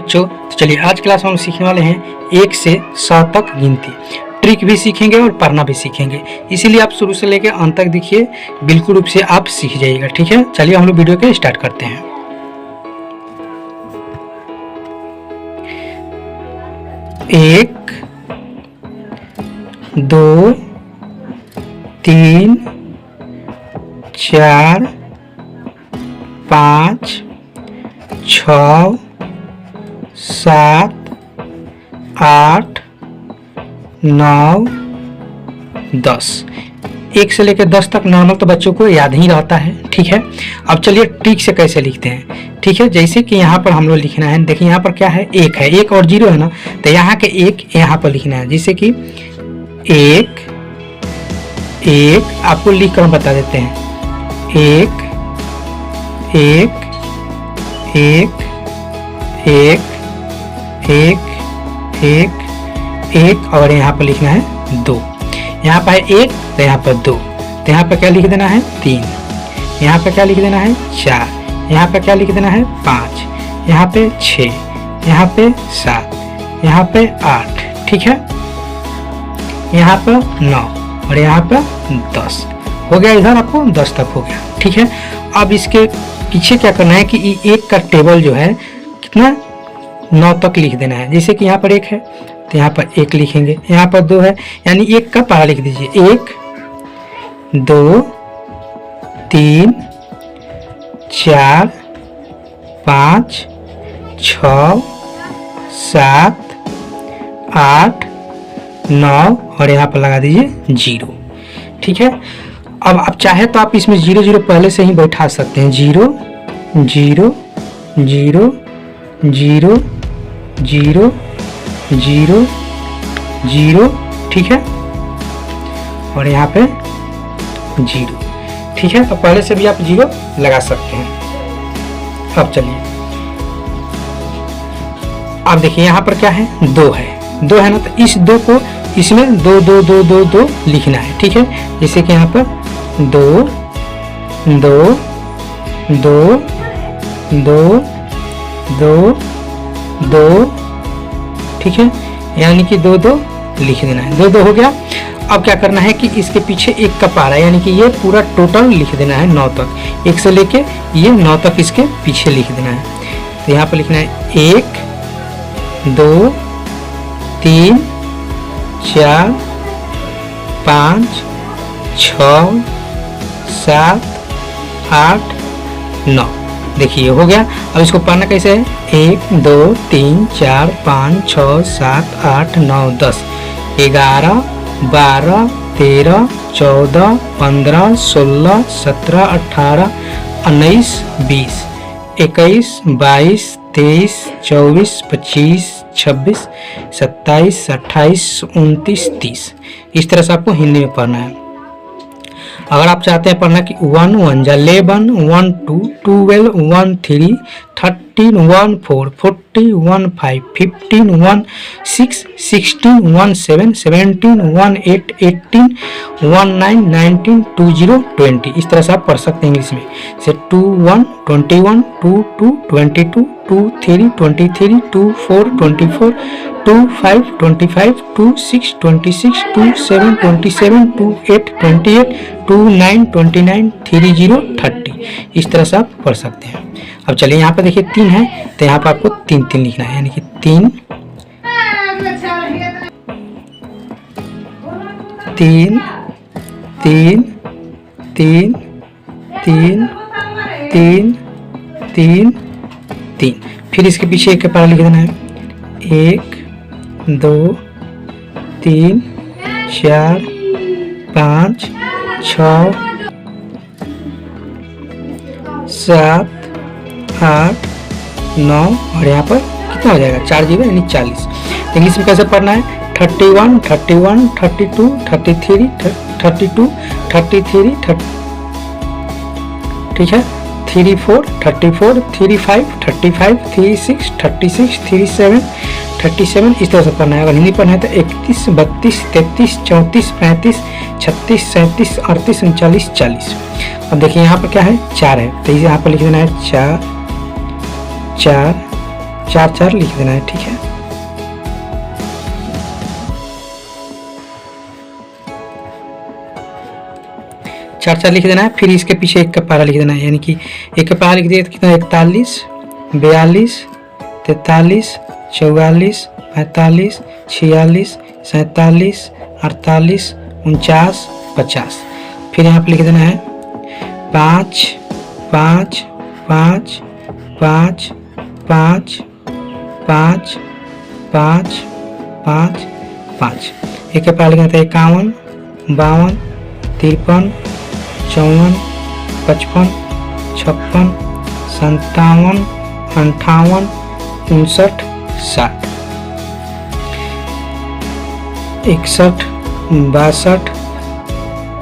बच्चों तो चलिए आज क्लास में हम सीखने वाले हैं 1 से 100 तक गिनती। ट्रिक भी सीखेंगे और पढ़ना भी सीखेंगे, इसीलिए आप शुरू से लेकर अंत तक देखिए, बिल्कुल रूप से आप सीख जाइएगा। ठीक है, चलिए हम लोग वीडियो के स्टार्ट करते हैं। एक, दो, तीन, चार, पाँच, 6, 7, 8, 9, 10। 1 से लेकर 10 तक नॉर्मल तो बच्चों को याद ही रहता है। ठीक है, अब चलिए ट्रिक से कैसे लिखते हैं। ठीक है, जैसे कि यहाँ पर हम लोग लिखना है, देखिए यहाँ पर क्या है, 1 है, 1 और 0 है ना, तो यहाँ के 1 यहाँ पर लिखना है। जैसे कि 1 1 आपको लिख कर बता देते हैं, 1 1 1 1 1 1 1 और यहाँ पर लिखना है 2। यहाँ पर है 1 तो यहाँ पर 2, तो यहाँ पर क्या लिख देना है 3, यहाँ पर क्या लिख देना है 4, यहाँ पर क्या लिख देना है 5, यहाँ पे 6, यहाँ पे 7, यहाँ पे 8। ठीक है, यहाँ पर 9 और यहाँ पर 10 हो गया। इधर आपको 10 तक हो गया। ठीक है, अब इसके पीछे क्या करना है कि 1 का टेबल जो है कितना 9 तक लिख देना है। जैसे कि यहाँ पर 1 है तो यहाँ पर 1 लिखेंगे, यहाँ पर 2 है यानी 1 का पहला लिख दीजिए, 1 2 3 4 5 6 7 8 9 और यहाँ पर लगा दीजिए 0। ठीक है, अब आप चाहे तो आप इसमें 0 0 पहले से ही बैठा सकते हैं, 0 0 0 0 0 0 0। ठीक है, और यहाँ पे 0। ठीक है, तो पहले से भी आप 0 लगा सकते हैं। अब चलिए, अब देखिए यहाँ पर क्या है, 2 है, 2 है ना, तो इस 2 को इसमें 2 2 2 2 2 लिखना है। ठीक है, जैसे कि यहाँ पर 2 2 2 2 2 2। ठीक है, यानी कि 2 2 लिख देना है, 2 2 हो गया। अब क्या करना है कि इसके पीछे 1 का पारा, यानी कि ये पूरा टोटल लिख देना है 9 तक, 1 से लेके ये 9 तक इसके पीछे लिख देना है। तो यहाँ पर लिखना है 1 2 3 4 5 6 7 8 9। देखिए हो गया। अब इसको पढ़ना कैसे है, 1 2 3 4 5 6 7 8 9 10 11 12 13 14 15 16 17 18 19 20 21 22 23 24 25 26 27 28 29 30। इस तरह से आपको हिंदी में पढ़ना है। अगर आप चाहते हैं पढ़ना कि 1 1 11 1 2 12 1 3 13 1 4 40 1 5 15 1 6 16 1 7 17 1 8 18 1 9 19 20 20। इस तरह से आप पढ़ सकते हैं इंग्लिश में, से 2 1 21 2 2 22 2 3 23 2 4 24 2 5 25 2 6 26 2 7 27 2 8 28 2 9 29 30 30। इस तरह से आप पढ़ सकते हैं। अब चलिए यहाँ पर देखिए 3 है, तो यहाँ पर आपको 3 3 लिखना है, यानी कि 3 3 3 3 3 3 3 3। फिर इसके पीछे 1 का पारा लिख देना है, 1 2 3 4 5 6 7 8 9 और यहाँ पर कितना हो जाएगा 4 0 यानी 40। इंग्लिश में कैसे पढ़ना है, 31 31 32 33 32 33 30। ठीक है, 34 34 35 35 36 36 37 37। इस तरह से पढ़ना है। अगर हिंदी पढ़ना है तो 31 32 33 34 35 36 37 38 39 40। अब देखिए यहाँ पर क्या है, 4 है, तो यहाँ पर लिख देना है 4 4 4 4 लिख देना है, ठीक है। चार चार लिख देना है, फिर इसके पीछे 1 का पारा लिख देना है, यानी कि 1 का पारा लिख दिया तो कितना 41 42 43 44 45 46 47 48 49 50। फिर यहाँ पे लिख देना है 5 5 5 5 5 5 5 5 5। 1 का पारा लिखना था 51 52 53 54 55 56 57 58 59 60 61 62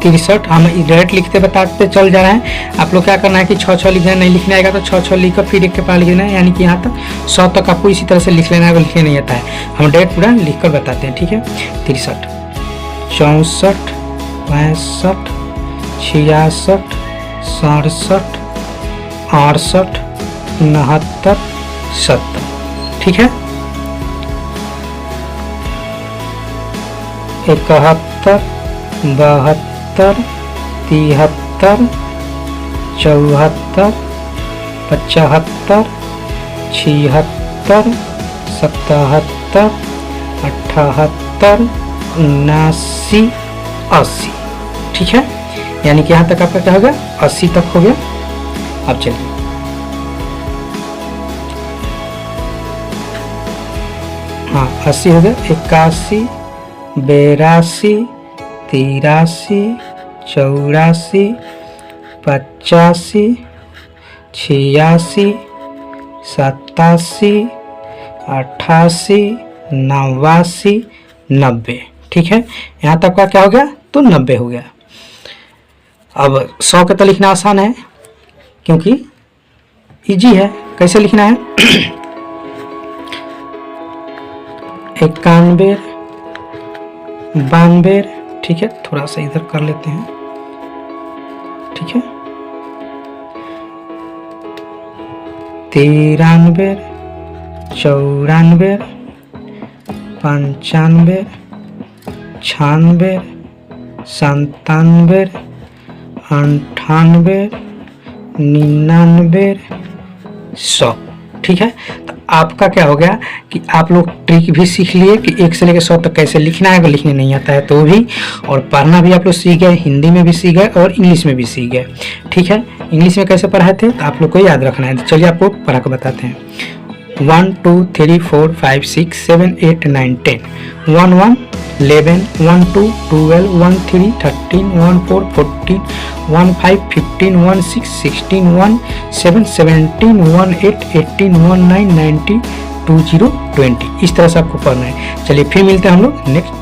63। हम डायरेक्ट लिखते बताते चल जा रहे हैं। आप लोग क्या करना है कि 6 6 लिखना, नहीं लिखना आएगा तो 6 6 लिखकर फिर 1 के पास लिख देना है, यानी कि यहाँ तक 100 तक आपको इसी तरह से लिख लेना है। अगर लिखने नहीं आता है हम डायरेक्ट पूरा लिख कर बताते हैं, ठीक है। 63 64 65 66 67 68 69 70, ठीक है। 71 72 73 74 75 76 77 78 79 80, ठीक है। यानी कि यहाँ तक आपका क्या हो गया 80 तक हो गया। अब चलिए हाँ 80 हो गया। 81 82 83 84 85 86 87 88 89 90, ठीक है। यहाँ तक का क्या हो गया तो 90 हो गया। अब 100 का तो लिखना आसान है क्योंकि इजी है। कैसे लिखना है 91 92, ठीक है। थोड़ा सा इधर कर लेते हैं, ठीक है। 93 94 95 96 97 98 99 100, ठीक है। तो आपका क्या हो गया कि आप लोग ट्रिक भी सीख लिए कि 1 से लेकर 100 तक कैसे लिखना है। अगर लिखने नहीं आता है तो भी, और पढ़ना भी आप लोग सीख गए, हिंदी में भी सीख गए और इंग्लिश में भी सीख गए, ठीक है। इंग्लिश में कैसे पढ़ाए थे तो आप लोग को याद रखना है। तो चलिए आपको पढ़ा कर बताते हैं। 1 2 3 4 5 6 7 8 9 10 1 1 11 1 2 12 1 3 13 1 4 14 1 5 15 1 6 16 1 7 17 1 8 18 1 9 90 20 20। इस तरह से आपको पढ़ना है। चलिए फिर मिलते हैं हम लोग नेक्स्ट